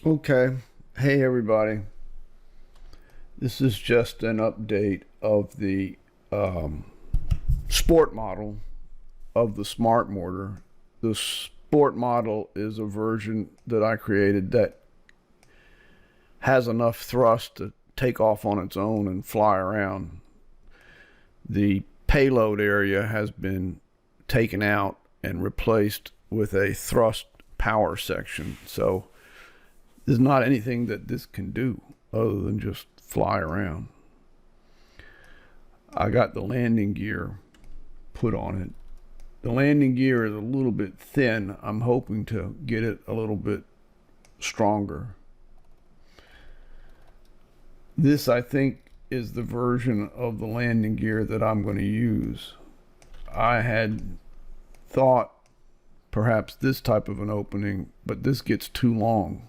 Okay. Hey, everybody. This is just an update of the sport model of the Smart Mortar. The sport model is a version that I created that has enough thrust to take off on its own and fly around. The payload area has been taken out and replaced with a thrust power section. So there's not anything that this can do other than just fly around. I got the landing gear put on it. The landing gear is a little bit thin. I'm hoping to get it a little bit stronger. This, I think, is the version of the landing gear that I'm going to use. I had thought perhaps this type of an opening, but this gets too long.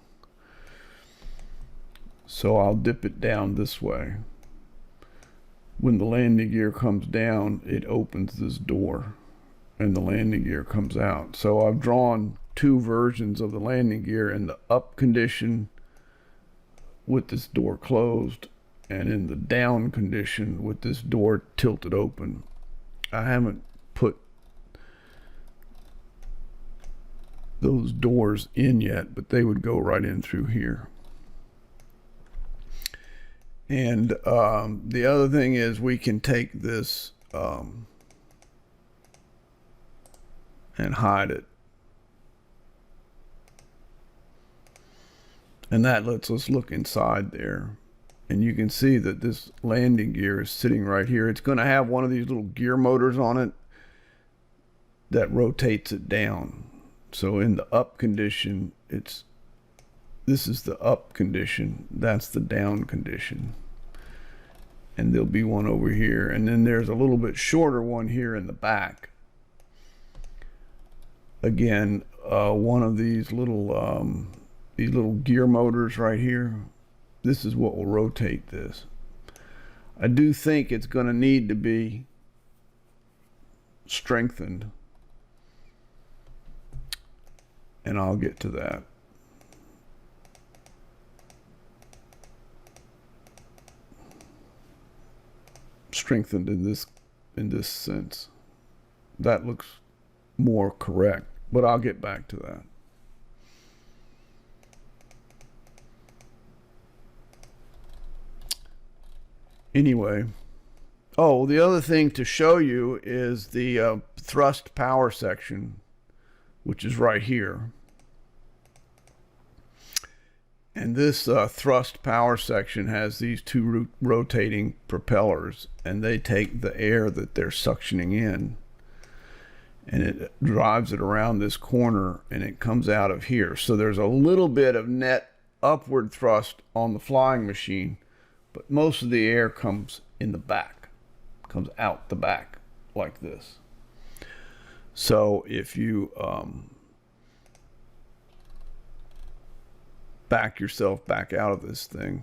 So I'll dip it down this way. When the landing gear comes down, it opens this door and the landing gear comes out. So I've drawn two versions of the landing gear in the up condition with this door closed and in the down condition with this door tilted open. I haven't put those doors in yet, but they would go right in through here. And the other thing is we can take this and hide it. And that lets us look inside there. And you can see that this landing gear is sitting right here. It's going to have one of these little gear motors on it that rotates it down. So in the up condition, this is the up condition, that's the down condition. And there'll be one over here. And then there's a little bit shorter one here in the back. Again, one of these little gear motors right here. This is what will rotate this. I do think it's going to need to be strengthened. And I'll get to that. Strengthened in this sense. That looks more correct, but I'll get back to that. Anyway, the other thing to show you is the thrust power section, which is right here. And this thrust power section has these two rotating propellers, and they take the air that they're suctioning in, and it drives it around this corner, and it comes out of here. So there's a little bit of net upward thrust on the flying machine, but most of the air comes in the back, comes out the back like this. So if you back yourself back out of this thing,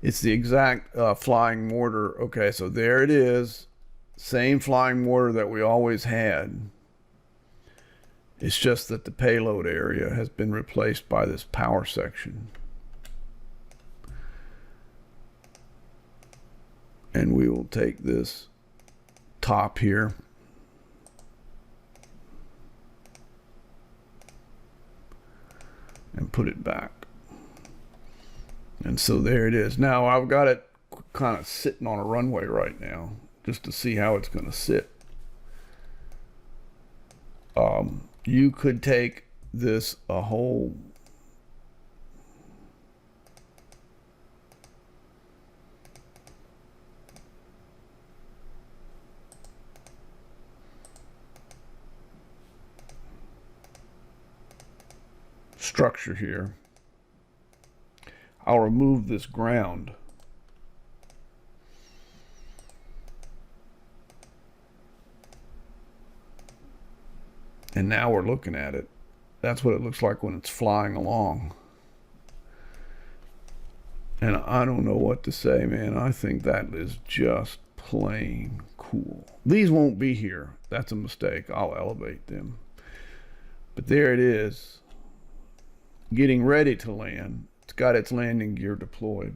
it's the exact flying mortar. Okay, so there it is, same flying mortar that we always had. It's just that the payload area has been replaced by this power section. And we will take this top here and put it back. And so there it is. Now I've got it kind of sitting on a runway right now just to see how it's going to sit. You could take this a whole structure here. I'll remove this ground. And now we're looking at it. That's what it looks like when it's flying along. And I don't know what to say, man. I think that is just plain cool. These won't be here. That's a mistake. I'll elevate them. But there it is. getting ready to land. It's got its landing gear deployed.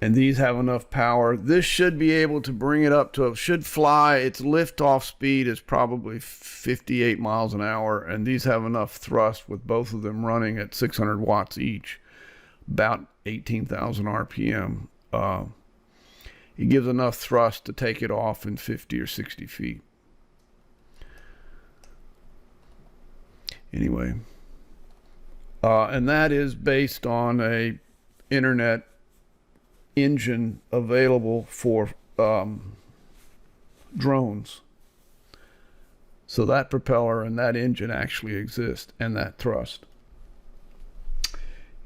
And these have enough power. This should be able to bring it up to, should fly. Its liftoff speed is probably 58 miles an hour. And these have enough thrust with both of them running at 600 watts each, about 18,000 RPM. It gives enough thrust to take it off in 50 or 60 feet. Anyway, and that is based on a internet engine available for drones. So that propeller and that engine actually exist, and that thrust.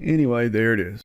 Anyway, there it is.